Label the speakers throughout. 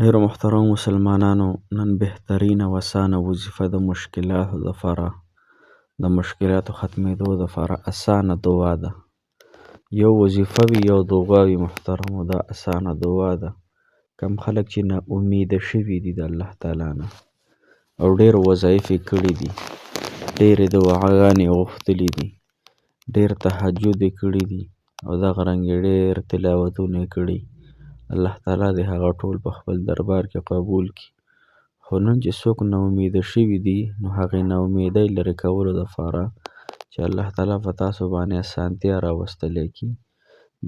Speaker 1: ډیرو محترمو مسلمانانو، نن بهترینه او اسانه وظیفه د مشکلاتو ختمېدو دپاره اسانه دعا ده. یو وظیفه وي یو دعا وي محترمو، دا اسانه دعا ده. کم خلک چې نا امیده شوي دي د الله تعالی نه او ډېر وظایف یې کړي دي، ډېرې دعاګانې غوښتلي دي، ډېر تهجد یې کړي دي او دغه رنګې ډېر تلاوتونه یې کړي، الله تعالی دې هغه ټول په خپل دربار کې قبول کړي. خو نن چې څوک نا امیده شوي دي، نو هغې نا امیدۍ لرې کولو دپاره چې الله تعالی په تاسو باندې اسانتیا راوستلی کړي،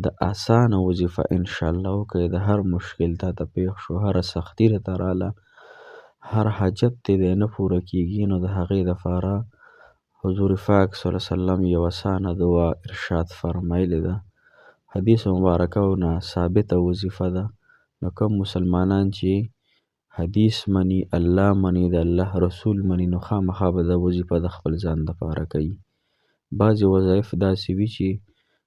Speaker 1: د اسانه وظیفه انشاءالله وکړئ. د هر مشکل تاته پېښ شو، هره سختي درته راله، هر حاجت دې دی نه پوره کېږي، نو د هغې دپاره حضور پاک صلی الله علیه وسلم یو اسانه دعا ارشاد فرمایلې ده. حدیث مبارکه نه ثابته وظیفه ده. نو کوم مسلمانان چې حدیث مني، الله مني، د الله رسول مني، نو خامخا به دا وظیفه د خپل ځان دپاره کوي. بعضې وظایف داسې وي چې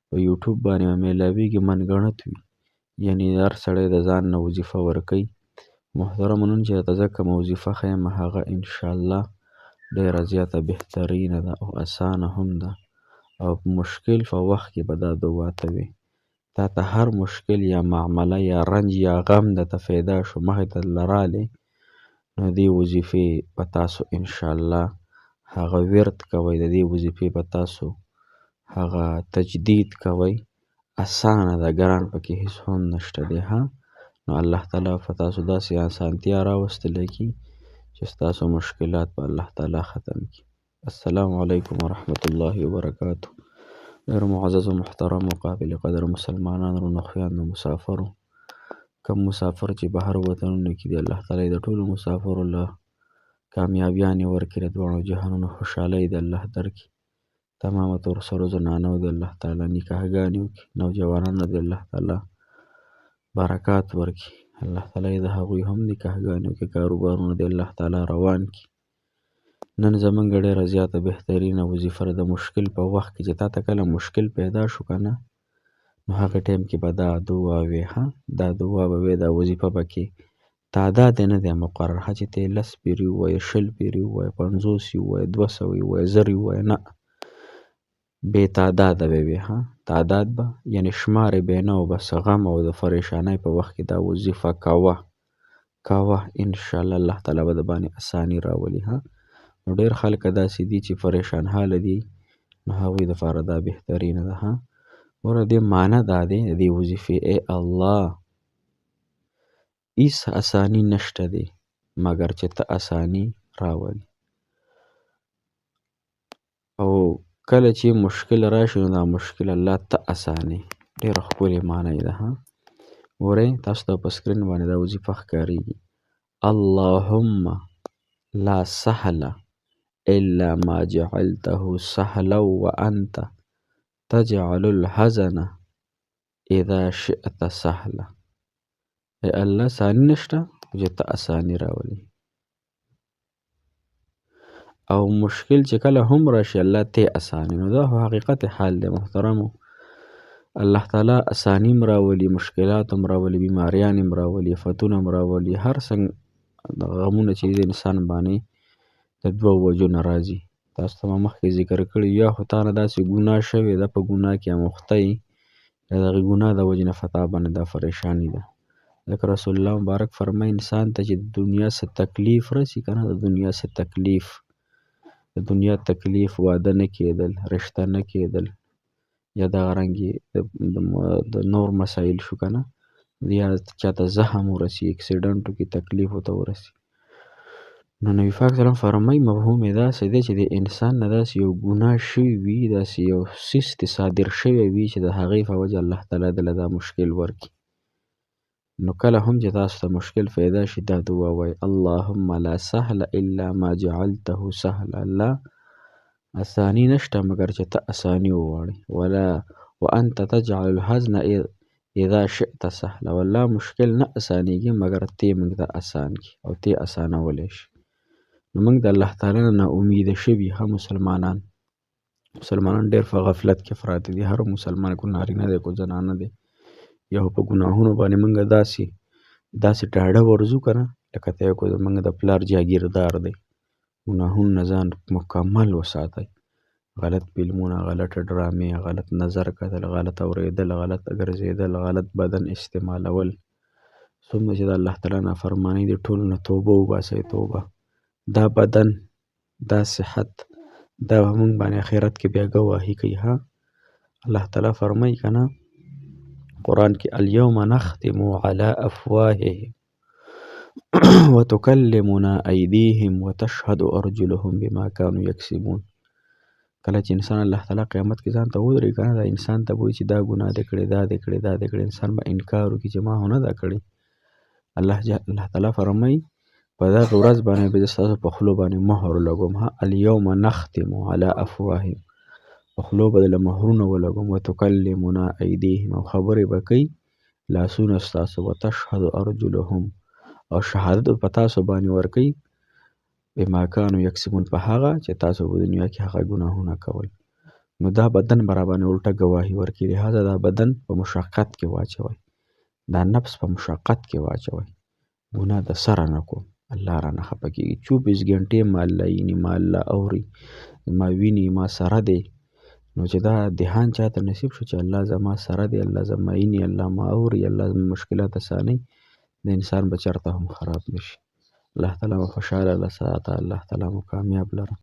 Speaker 1: په یوټیوب باندې میلاویږي، منګړت وي، یعنې هر سړی د ځان نه وظیفه ورکوي. محترمو، نن چې درته زه کومه وظیفه ښیم، هغه انشاءالله ډېره زیاته بهترینه ده او اسانه هم ده او په مشکل په وخت کې به دا دعا ته وي. تاته هر مشکل یا معامله یا رنج یا غم درته پیدا شو، مخې ته رالی، نو دې وظیفې په تاسو انشاءالله هغه ورد کوئ، د دې وظیفې په تاسو هغه تجدید کوئ. اسانه ده، ګران پکې هېڅ هم نشته دی. نو الله تعالی په تاسو داسې اسانتیا راوستلی کړي چې ستاسو مشکلات به الله تعالی ختم کړي. السلام علیکم ورحمة الله وبرکاته. ډېر معزز و محترم و قابل قدر مسلمانانو، رونو خویندو، مسافرو، کم مسافر چې بهر وطنونو کې دي، الله تعالی د ټولو مسافرو له کامیابیانې ورکړي، د دواړو جهانونو خوشحالۍ د الله درکړي. تمامه تور سرو زنانو د الله تعالی نکاحګانې وکړي، نوجوانانو د الله تعالی برکات ورکړي، الله تعالی د هغوی هم نکاحګانې وکړي، کاروبارونه د الله تعالی روان کړي. نن زمونږ ډېره زیاته بهترینه وظیفه د مشکل په وخت کې چې تاته کله مشکل پیدا شو که نه، نو هغه ټایم کې به دا دعا وې، دا دعا به وې، دا وظیفه به کې تعداد یې نه دی مقرر، چې ته یې 10 پیرې ووایې، 20 پیرې ووایې، 50 یې ووایې، 200 یې ووایې، 1000 یې ووایې، نه، بې تعداده به وي. تعداد به یعنې شمار یې به نه و، بس غم او د پریشانۍ په وخت کې دا وظیفه کوه انشاءالله الله تعالی به د باندې اساني راولي. نو ډېر خلک داسې دي چې پریشان حاله دي، نو هغوی دپاره دا بهترینه ده. ګوره دې معنی دا دی د دې وظیفې، ای الله هېڅ اساني نشته دی مګر چې ته اساني راولي، او کله چې مشکل راشي نو دا مشکل الله ته اساني. ډېره ښکلې معنی ده. ګورئ تاسو ته په سکرین باندې دا وظیفه ښکارېږي: اللهم لا سهل الا ما جعلته سهلا وانت تجعل الحزن اذا شئت سهلا. ای الله اساني نشته چې ته اساني راولي، او مشکل چې کله هم راشي الله ته اساني. نو دا حقیقت حال دی محترمو. الله تعالی اساني هم راولي، مشکلات هم راولي، بیماریان هم راولي، فتونه هم راولي، هر څنګه غمونه چې د انسان باندې د 2 وجو نه راځي. تاسو ته ما مخکې ذکر کړي، یا خو تا نه داسې ګناه شوې ده، په ګناه کې اموخته یې، د دغې ګناه د وجې نه په تا باندې دا پریشاني ده. ځکه رسول الله مبارک فرمایي انسان ته چې د دنیا څه تکلیف رسي که نه، د دنیا څه تکلیف، د دنیا تکلیف، واده نه کېدل، رشته نه کېدل، یا دغه رنګې د نور مسایل شو که نه، یا چاته زخم ورسي، اکسیډنټ وکړي، تکلیف ورته ورسي، نو نبي پاک صلی الله علیه وسلم فرمایي مفهوم یې داسې دی چې د انسان نه داسې یو ګناه شوي وي، داسې یو څیز ترې صادر شوی وي چې د هغې په وجه الله تعالی دله دا مشکل ورکړي. نو کله هم چې تاسو ته مشکل پیدا شي دا دعا وایي: اللهم لا سهل الا ما جعلته سهلا. الله اساني نشته مګر چې ته اساني وغواړې، ولا وانت تجعل الحزن اذا شئت سهلا. والله مشکل نه اسانېږي مګر ته موږ ته اسان کړي او ته اسانولی شي. نو موږ د الله تعالی نه امیده شوي مسلمانان ډېر په غفلت کې پراته دي. هر مسلمان کو نارینه دی کو زنانه دی، یا په ګناهونو باندې موږ داسې داسې ډاډه ورځو که نه لکه ته یې کو زمونږ د پلار جاګیردار دی. ګناهونو نه ځان مکمل وساتئ. غلط فلمونه، غلطه ډرامې، غلط نظر کتل، غلط اورېدل، غلط ګرځېدل، غلط بدن استعمالول، څومره چې د الله تعالی نافرماني دي ټولو نه توبه وباسئ. توبه دا بدن، دا صحت، دا به مونږ باندې آخرت کې بیا ګواهي کوي. ها الله تعالی فرمایي که نه قرآن کې الیوم نختم علی افواههم وتکلمنا ایدیهم وتشهد ارجلهم بما كانوا یکسبون. کله چې انسان الله تعالی قیامت کې ځان ته ودرېږي که نه دا انسان ته به وایي چې دا ګناه دې کړې، دا دې کړې، دا دې کړې. انسان به انکار وکړي چې ما خو نه ده کړې. الله تعالی فرمایي په دغه ورځ باندې به زه ستاسو په خولو باندې مهر ولګوم. الیوم نختم علی افواههم، په خولو به دله مهرونه ولګوم. وتکلمنا ایدیهم، او خبرې به کوي لاسونه ستاسو. وتشهد ارجلهم، او شهادت په تاسو باندې ورکوي بما كانوا یکسبون، په هغه چې تاسو په دنیا کې هغه ګناهونه کول. نو دا بدن به راباندې الټه ګواهي ورکوي. لهذا دا بدن په مشقت کې واچوئ، دا نفس په مشقت کې واچوئ. ګناه د سره نه کوم، الله رانه خفه کېږي. 24 ګنټې ما الله ویني، ما الله اوري، ما ویني، ما سره دی. نو چې دا دهان چاته نصیب شو چې الله زما سره دی، الله زما ویني، الله ما اوري، الله زما مشکلات اسانوي، د انسان به چېرته هم خراب نشي. الله تعالی مو خوشحاله له ساته، الله تعالی مو کامیاب لره.